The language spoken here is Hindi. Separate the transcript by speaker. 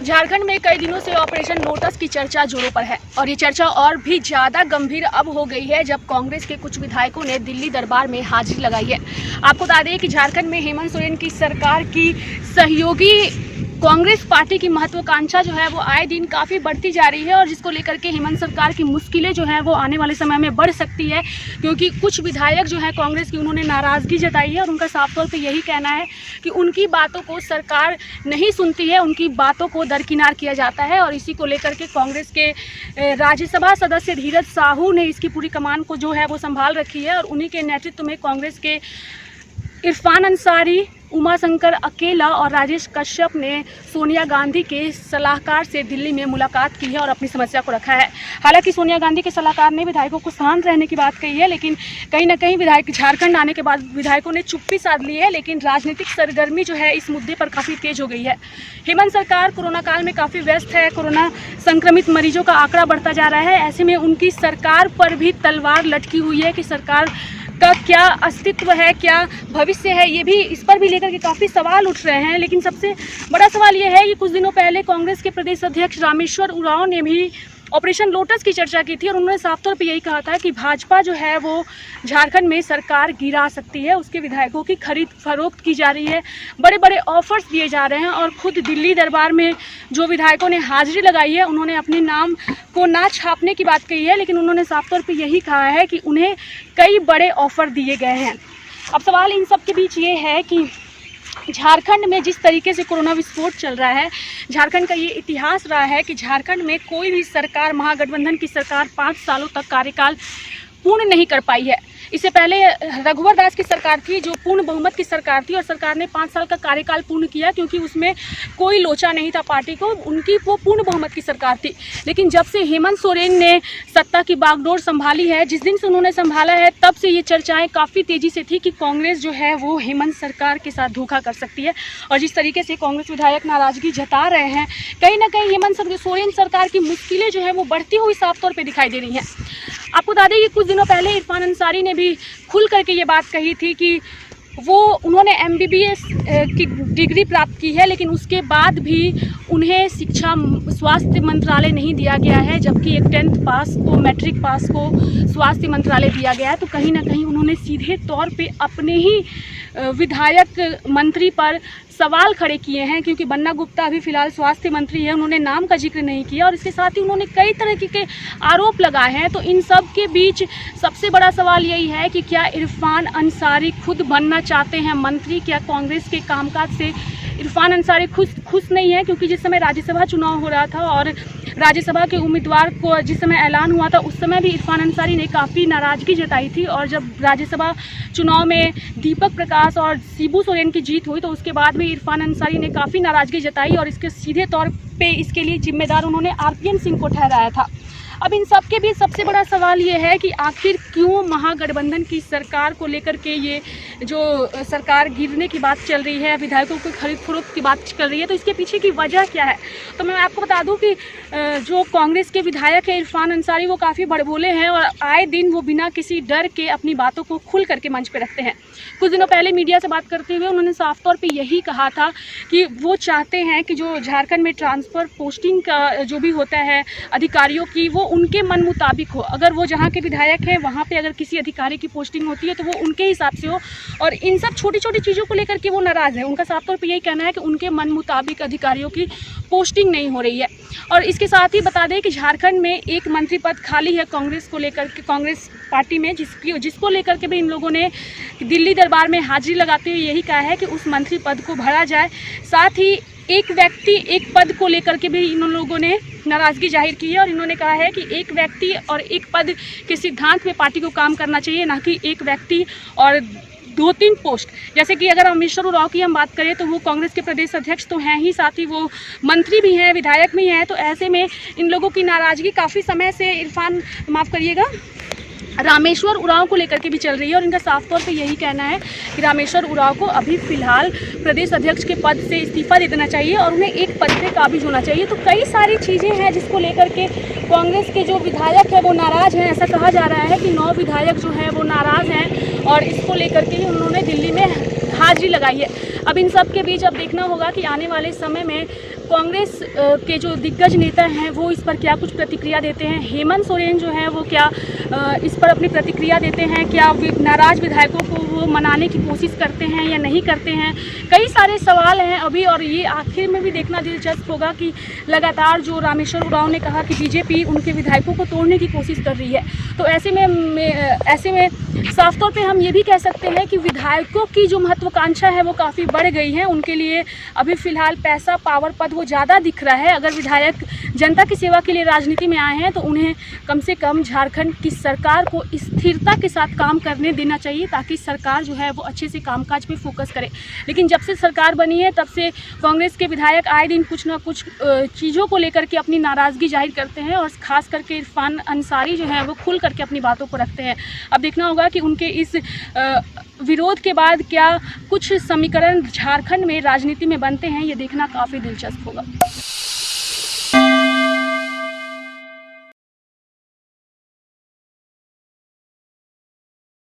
Speaker 1: झारखंड में कई दिनों से ऑपरेशन लोटस की चर्चा जोरों पर है और ये चर्चा और भी ज़्यादा गंभीर अब हो गई है जब कांग्रेस के कुछ विधायकों ने दिल्ली दरबार में हाजिरी लगाई है। आपको बता दें कि झारखंड में हेमंत सोरेन की सरकार की सहयोगी कांग्रेस पार्टी की महत्वाकांक्षा जो है वो आए दिन काफ़ी बढ़ती जा रही है और जिसको लेकर के हेमंत सरकार की मुश्किलें जो हैं वो आने वाले समय में बढ़ सकती है, क्योंकि कुछ विधायक जो है कांग्रेस की उन्होंने नाराज़गी जताई है और उनका साफ तौर पे यही कहना है कि उनकी बातों को सरकार नहीं सुनती है, उनकी बातों को दरकिनार किया जाता है। और इसी को लेकर के कांग्रेस के राज्यसभा सदस्य धीरज साहू ने इसकी पूरी कमान को जो है वो संभाल रखी है और उन्हीं के नेतृत्व में कांग्रेस के इरफान अंसारी, उमाशंकर अकेला और राजेश कश्यप ने सोनिया गांधी के सलाहकार से दिल्ली में मुलाकात की है और अपनी समस्या को रखा है। हालांकि सोनिया गांधी के सलाहकार ने विधायकों को शांत रहने की बात कही है, लेकिन कहीं ना कहीं विधायक झारखंड आने के बाद विधायकों ने चुप्पी साध ली है। लेकिन राजनीतिक सरगर्मी जो है इस मुद्दे पर काफ़ी तेज हो गई है। हेमंत सरकार कोरोना काल में काफ़ी व्यस्त है, कोरोना संक्रमित मरीजों का आंकड़ा बढ़ता जा रहा है। ऐसे में उनकी सरकार पर भी तलवार लटकी हुई है कि सरकार का क्या अस्तित्व है, क्या भविष्य है, ये भी इस पर भी लेकर के काफ़ी सवाल उठ रहे हैं। लेकिन सबसे बड़ा सवाल ये है कि कुछ दिनों पहले कांग्रेस के प्रदेश अध्यक्ष रामेश्वर उरांव ने भी ऑपरेशन लोटस की चर्चा की थी और उन्होंने साफ तौर पे यही कहा था कि भाजपा जो है वो झारखंड में सरकार गिरा सकती है। उसके विधायकों की खरीद फरोख्त की जा रही है, बड़े बड़े ऑफर्स दिए जा रहे हैं और खुद दिल्ली दरबार में जो विधायकों ने हाजिरी लगाई है उन्होंने अपने नाम को ना छापने की बात कही है, लेकिन उन्होंने साफ तौर पर यही कहा है कि उन्हें कई बड़े ऑफर दिए गए हैं। अब सवाल इन सब के बीच ये है कि झारखंड में जिस तरीके से कोरोना विस्फोट चल रहा है, झारखंड का ये इतिहास रहा है कि झारखंड में कोई भी सरकार, महागठबंधन की सरकार 5 सालों तक कार्यकाल पूर्ण नहीं कर पाई है। इससे पहले रघुवर दास की सरकार थी जो पूर्ण बहुमत की सरकार थी और सरकार ने 5 साल का कार्यकाल पूर्ण किया क्योंकि उसमें कोई लोचा नहीं था पार्टी को, उनकी वो पूर्ण बहुमत की सरकार थी। लेकिन जब से हेमंत सोरेन ने सत्ता की बागडोर संभाली है, जिस दिन से उन्होंने संभाला है, तब से ये चर्चाएं काफ़ी तेज़ी से थी कि कांग्रेस जो है वो हेमंत सरकार के साथ धोखा कर सकती है। और जिस तरीके से कांग्रेस विधायक नाराज़गी जता रहे हैं, कहीं ना कहीं हेमंत सोरेन सरकार की मुश्किलें जो है वो बढ़ती हुई साफ तौर पर दिखाई दे रही हैं। आपको बता दें कि कुछ दिनों पहले इरफान अंसारी ने भी खुल करके ये बात कही थी कि उन्होंने MBBS की डिग्री प्राप्त की है, लेकिन उसके बाद भी उन्हें शिक्षा स्वास्थ्य मंत्रालय नहीं दिया गया है, जबकि एक 10th पास को, मैट्रिक पास को स्वास्थ्य मंत्रालय दिया गया है। तो कहीं ना कहीं उन्होंने सीधे तौर पे अपने ही विधायक मंत्री पर सवाल खड़े किए हैं, क्योंकि बन्ना गुप्ता अभी फिलहाल स्वास्थ्य मंत्री है, उन्होंने नाम का जिक्र नहीं किया और इसके साथ ही उन्होंने कई तरह के आरोप लगाए हैं। तो इन सब के बीच सबसे बड़ा सवाल यही है कि क्या इरफान अंसारी खुद बनना चाहते हैं मंत्री? क्या कांग्रेस के कामकाज से इरफान अंसारी खुश नहीं है? क्योंकि जिस समय राज्यसभा चुनाव हो रहा था और राज्यसभा के उम्मीदवार को जिस समय ऐलान हुआ था, उस समय भी इरफान अंसारी ने काफ़ी नाराज़गी जताई थी और जब राज्यसभा चुनाव में दीपक प्रकाश और शिबू सोरेन की जीत हुई तो उसके बाद भी इरफान अंसारी ने काफ़ी नाराज़गी जताई और इसके सीधे तौर पे इसके लिए जिम्मेदार उन्होंने RPN सिंह को ठहराया था। अब इन सब के बीच सबसे बड़ा सवाल ये है कि आखिर क्यों महागठबंधन की सरकार को लेकर के ये जो सरकार गिरने की बात चल रही है, विधायकों की खरीद फरोख्त की बात चल रही है, तो इसके पीछे की वजह क्या है? तो मैं आपको बता दूं कि जो कांग्रेस के विधायक है इरफान अंसारी, वो काफ़ी बड़बोले हैं और आए दिन वो बिना किसी डर के अपनी बातों को खुल करके मंच पर रखते हैं। कुछ दिनों पहले मीडिया से बात करते हुए उन्होंने साफ तौर पे यही कहा था कि वो चाहते हैं कि जो झारखंड में ट्रांसफ़र पोस्टिंग का जो भी होता है अधिकारियों की, वो उनके मन मुताबिक हो। अगर वो जहाँ के विधायक हैं वहाँ पे अगर किसी अधिकारी की पोस्टिंग होती है तो वो उनके हिसाब से हो और इन सब छोटी छोटी चीज़ों को लेकर के वो नाराज़ है। उनका साफ तौर पे यही कहना है कि उनके मन मुताबिक अधिकारियों की पोस्टिंग नहीं हो रही है। और इसके साथ ही बता दें कि झारखंड में एक मंत्री पद खाली है कांग्रेस को लेकर के, कांग्रेस पार्टी में, जिसको लेकर के भी इन लोगों ने दिल्ली दरबार में हाजिरी लगाते हुए यही कहा है कि उस मंत्री पद को भरा जाए। साथ ही एक व्यक्ति एक पद को लेकर के भी इन लोगों ने नाराज़गी जाहिर की है और इन्होंने कहा है कि एक व्यक्ति और एक पद के सिद्धांत पे पार्टी को काम करना चाहिए, ना कि एक व्यक्ति और 2-3 पोस्ट। जैसे कि अगर रामेश्वर उरांव की हम बात करें तो वो कांग्रेस के प्रदेश अध्यक्ष तो हैं ही, साथ ही वो मंत्री भी हैं, विधायक भी हैं। तो ऐसे में इन लोगों की नाराज़गी काफ़ी समय से रामेश्वर उरांव को लेकर के भी चल रही है और इनका साफ तौर पे यही कहना है कि रामेश्वर उरांव को अभी फिलहाल प्रदेश अध्यक्ष के पद से इस्तीफा दे देना चाहिए और उन्हें एक पद पे काबिज होना चाहिए। तो कई सारी चीज़ें हैं जिसको लेकर के कांग्रेस के जो विधायक है वो नाराज़ हैं। ऐसा कहा जा रहा है कि 9 विधायक जो हैं वो नाराज़ हैं और इसको लेकर के ही उन्होंने दिल्ली में हाजिरी लगाई है। अब इन सब के बीच अब देखना होगा कि आने वाले समय में कांग्रेस के जो दिग्गज नेता हैं वो इस पर क्या कुछ प्रतिक्रिया देते हैं। हेमंत सोरेन जो हैं वो क्या इस पर अपनी प्रतिक्रिया देते हैं, क्या नाराज विधायकों को वो मनाने की कोशिश करते हैं या नहीं करते हैं। कई सारे सवाल हैं अभी, और ये आखिर में भी देखना दिलचस्प होगा कि लगातार जो रामेश्वर उरांव ने कहा कि बीजेपी उनके विधायकों को तोड़ने की कोशिश कर रही है, तो ऐसे में साफ तौर पे हम ये भी कह सकते हैं कि विधायकों की जो महत्वाकांक्षा है वो काफ़ी बढ़ गई है। उनके लिए अभी फ़िलहाल पैसा, पावर, पद वो ज़्यादा दिख रहा है। अगर विधायक जनता की सेवा के लिए राजनीति में आए हैं तो उन्हें कम से कम झारखंड की सरकार को स्थिरता के साथ काम करने देना चाहिए, ताकि सरकार जो है वो अच्छे से कामकाज पे फोकस करे। लेकिन जब से सरकार बनी है तब से कांग्रेस के विधायक आए दिन कुछ ना कुछ चीज़ों को लेकर के अपनी नाराज़गी जाहिर करते हैं, और ख़ास करके इरफान अंसारी जो है वो खुल करके अपनी बातों को रखते हैं। अब देखना होगा कि उनके इस विरोध के बाद क्या कुछ समीकरण झारखंड में राजनीति में बनते हैं, ये देखना काफ़ी दिलचस्प होगा।